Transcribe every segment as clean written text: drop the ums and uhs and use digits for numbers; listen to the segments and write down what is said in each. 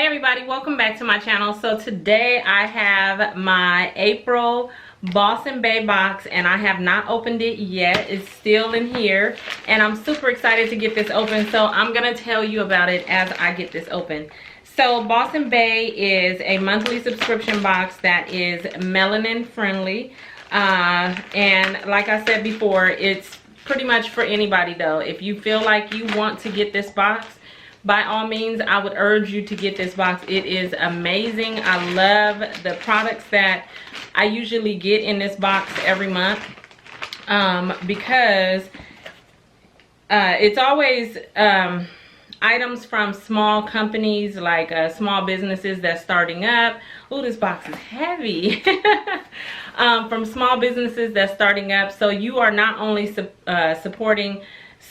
everybody, welcome back to my channel. So today I have my April Boss & Bae box and I have not opened it yet. It's still in here and I'm super excited to get this open, so I'm gonna tell you about it as I get this open. So Boss & Bae is a monthly subscription box that is melanin friendly, and like I said before, it's pretty much for anybody though. If you feel like you want to get this box, by all means, I would urge you to get this box. It is amazing. I love the products that I usually get in this box every month, because it's always items from small companies, like small businesses that's starting up. Oh, this box is heavy. From small businesses that's starting up. So you are not only supporting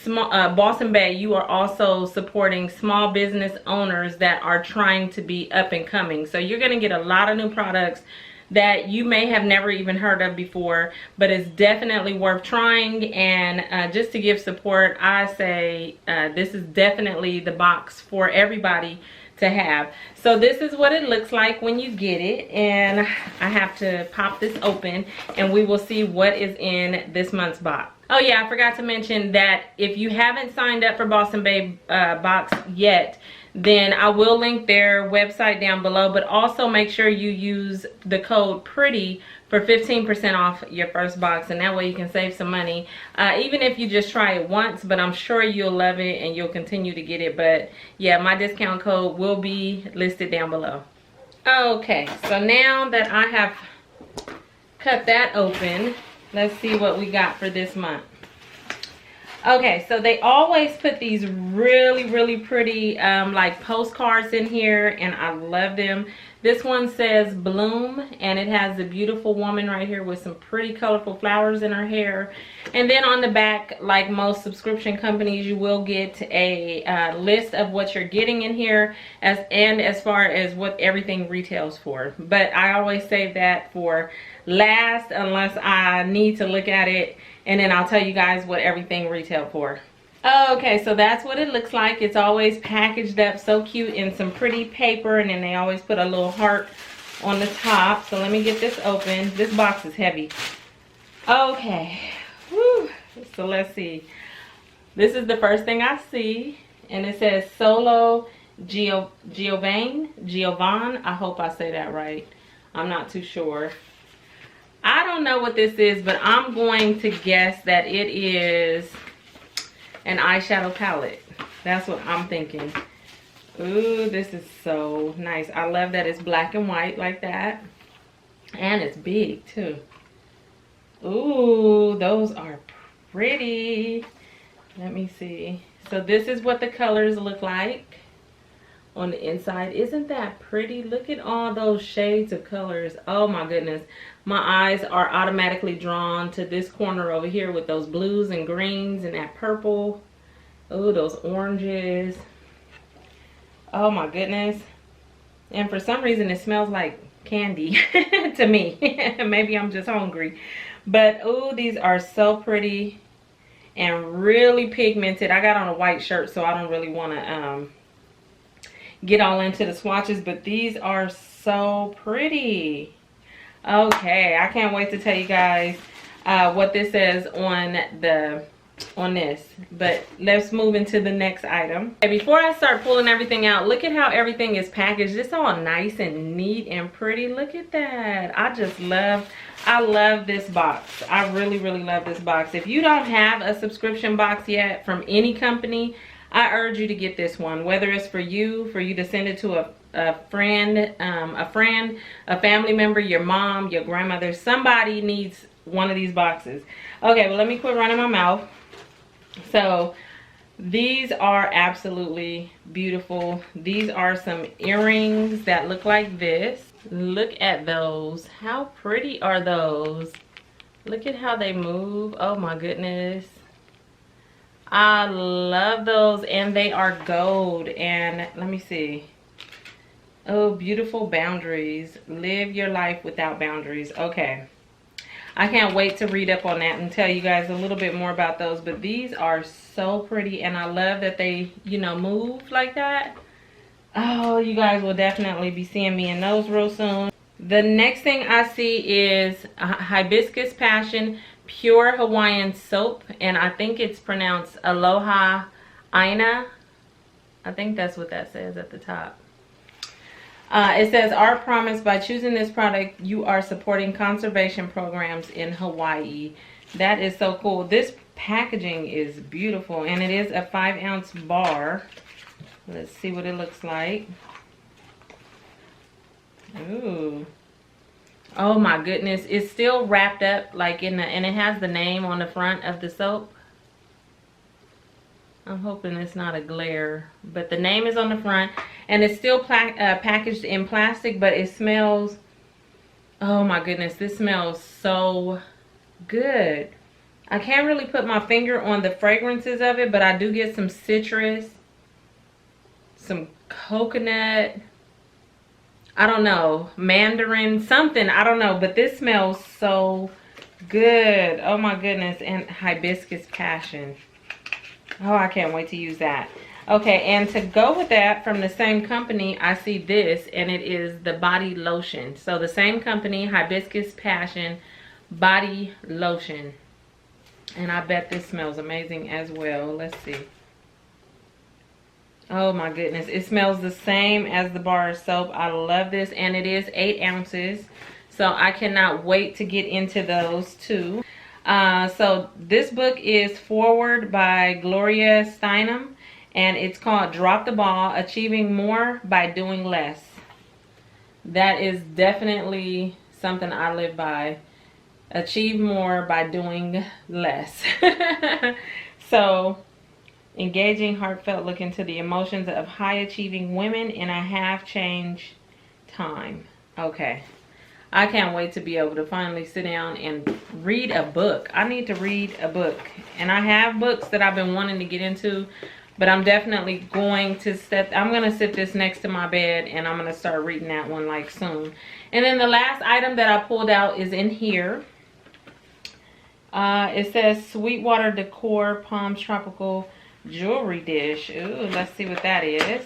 Boss & Bae, you are also supporting small business owners that are trying to be up and coming. So you're going to get a lot of new products that you may have never even heard of before, but it's definitely worth trying. And just to give support, I say this is definitely the box for everybody to have. So this is what it looks like when you get it, and I have to pop this open and we will see what is in this month's box. Oh yeah, I forgot to mention that if you haven't signed up for Boss & Bae box yet, then I will link their website down below, but also make sure you use the code PRETTY for 15% off your first box, and that way you can save some money, even if you just try it once. But I'm sure you'll love it and you'll continue to get it. But yeah, my discount code will be listed down below. Okay, so now that I have cut that open, let's see what we got for this month. Okay, so they always put these really pretty like postcards in here, and I love them. This one says Bloom, and it has a beautiful woman right here with some pretty colorful flowers in her hair. And then on the back, like most subscription companies, you will get a list of what you're getting in here, as far as what everything retails for. But I always save that for last unless I need to look at it, and then I'll tell you guys what everything retailed for. Okay, so that's what it looks like. It's always packaged up so cute in some pretty paper, and then they always put a little heart on the top. So let me get this open. This box is heavy. Okay, whew. So let's see. This is the first thing I see, and it says Solo Giovanni. I hope I say that right. I'm not too sure. I don't know what this is, but I'm going to guess that it is an eyeshadow palette. That's what I'm thinking. Ooh, this is so nice. I love that it's black and white like that. And it's big too. Ooh, those are pretty. Let me see. So this is what the colors look like on the inside. Isn't that pretty? Look at all those shades of colors. Oh my goodness. My eyes are automatically drawn to this corner over here with those blues and greens and that purple. Oh, those oranges. Oh my goodness. And for some reason it smells like candy to me. Maybe I'm just hungry. But oh, these are so pretty and really pigmented. I got on a white shirt, so I don't really want to get all into the swatches, but these are so pretty. Okay, I can't wait to tell you guys what this says on this. But let's move into the next item. Okay, before I start pulling everything out, look at how everything is packaged. It's all nice and neat and pretty. Look at that. I love this box. I really love this box. If you don't have a subscription box yet from any company, I urge you to get this one, whether it's for you to send it to a friend, a family member, your mom, your grandmother. Somebody needs one of these boxes. Okay, well, let me quit running my mouth. So these are absolutely beautiful. These are some earrings that look like this. Look at those. How pretty are those? Look at how they move. Oh my goodness. I love those, and they are gold. And let me see. Oh, beautiful boundaries. Live your life without boundaries. Okay, I can't wait to read up on that and tell you guys a little bit more about those. But these are so pretty, and I love that they, you know, move like that. Oh, you guys will definitely be seeing me in those real soon. The next thing I see is Hibiscus Passion Pure Hawaiian Soap. And I think it's pronounced Aloha Aina. I think that's what that says at the top. It says, our promise, by choosing this product, you are supporting conservation programs in Hawaii. That is so cool. This packaging is beautiful, and it is a 5-ounce bar. Let's see what it looks like. Ooh. Oh my goodness. It's still wrapped up like in the, and it has the name on the front of the soap. I'm hoping it's not a glare, but the name is on the front, and it's still packaged in plastic, but it smells, oh my goodness, this smells so good. I can't really put my finger on the fragrances of it, but I do get some citrus, some coconut, I don't know, mandarin, something, I don't know, but this smells so good. Oh my goodness. And Hibiscus Passion. Oh, I can't wait to use that. Okay, and to go with that, from the same company, I see this, and it is the body lotion. So the same company, Hibiscus Passion Body Lotion. And I bet this smells amazing as well. Let's see. Oh my goodness, it smells the same as the bar of soap. I love this, and it is 8 ounces. So I cannot wait to get into those too. So this book is Forward by Gloria Steinem, and it's called Drop the Ball, Achieving More by Doing Less. That is definitely something I live by. Achieve more by doing less. So, engaging, heartfelt look into the emotions of high achieving women in a half change time. Okay. I can't wait to be able to finally sit down and read a book. I need to read a book. And I have books that I've been wanting to get into, but I'm definitely going to I'm going to sit this next to my bed, and I'm going to start reading that one like soon. And then the last item that I pulled out is in here. It says Sweetwater Decor Palms Tropical Jewelry Dish. Ooh, let's see what that is.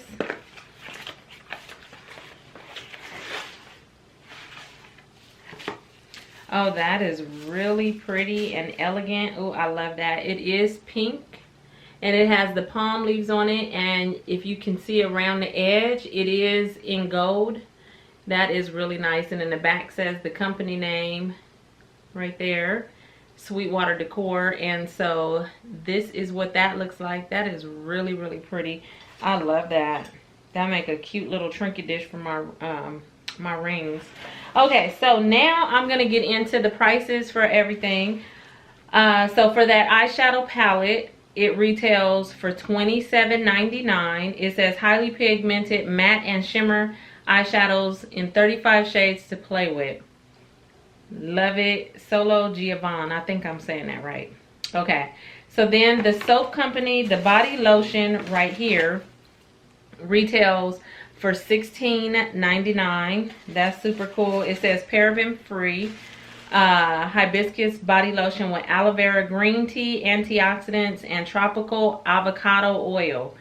Oh, that is really pretty and elegant. Oh, I love that. It is pink, and it has the palm leaves on it, and if you can see around the edge, it is in gold. That is really nice. And in the back says the company name right there, Sweetwater Decor. And so this is what that looks like. That is really, really pretty. I love that. That make a cute little trinket dish for my rings. Okay, so now I'm gonna get into the prices for everything. So for that eyeshadow palette, it retails for $27.99. It says highly pigmented matte and shimmer eyeshadows in 35 shades to play with. Love it. Solo Giovanni. I think I'm saying that right. Okay, so then the soap company, the body lotion right here, retails for $16.99. That's super cool. It says paraben free hibiscus body lotion with aloe vera, green tea, antioxidants, and tropical avocado oil,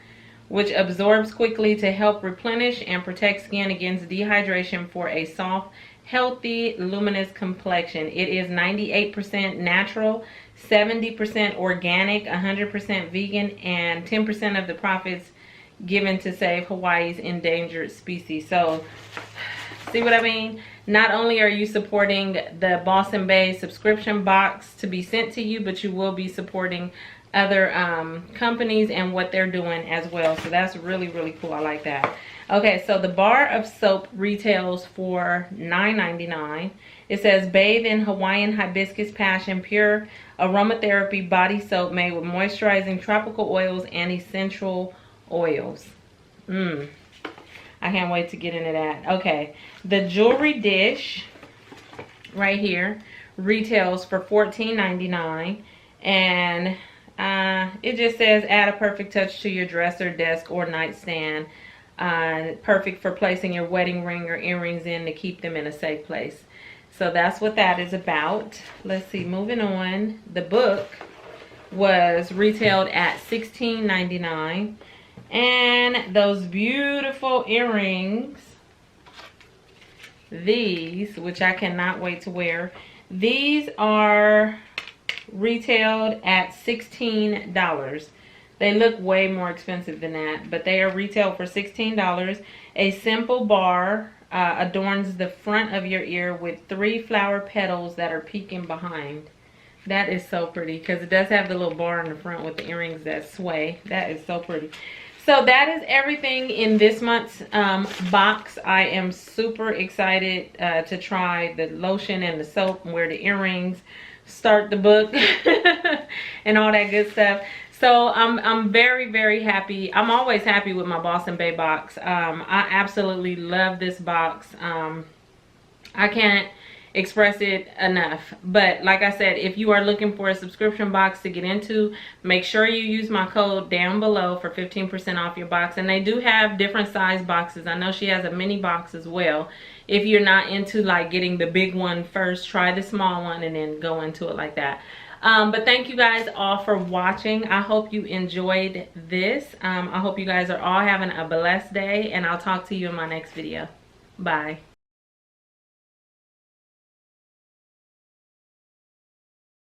which absorbs quickly to help replenish and protect skin against dehydration for a soft, healthy, luminous complexion. It is 98% natural, 70% organic, 100% vegan, and 10% of the profits given to save Hawaii's endangered species. So, see what I mean? Not only are you supporting the Boston Bay subscription box to be sent to you, but you will be supporting other companies and what they're doing as well. So that's really, really cool. I like that. Okay, so the bar of soap retails for $9.99. It says bathe in Hawaiian Hibiscus Passion Pure Aromatherapy Body Soap made with moisturizing tropical oils and essential oils. I can't wait to get into that. Okay, the jewelry dish right here retails for $14.99, and it just says add a perfect touch to your dresser, desk, or nightstand. Perfect for placing your wedding ring or earrings in to keep them in a safe place. So that's what that is about. Let's see, moving on. The book was retailed at $16.99. And those beautiful earrings. These, which I cannot wait to wear. These are retailed at $16. They look way more expensive than that, but they are retailed for $16. A simple bar adorns the front of your ear with 3 flower petals that are peeking behind. That is so pretty because it does have the little bar in the front with the earrings that sway. That is so pretty. So that is everything in this month's box. I am super excited to try the lotion and the soap and wear the earrings, start the book, and all that good stuff. So I'm very, very happy. I'm always happy with my Boss and Bae box. I absolutely love this box. I can't express it enough. But like I said, if you are looking for a subscription box to get into, make sure you use my code down below for 15% off your box. And they do have different size boxes. I know she has a mini box as well. If you're not into like getting the big one first, try the small one and then go into it like that. But thank you guys all for watching. I hope you enjoyed this. I hope you guys are all having a blessed day, and I'll talk to you in my next video. Bye.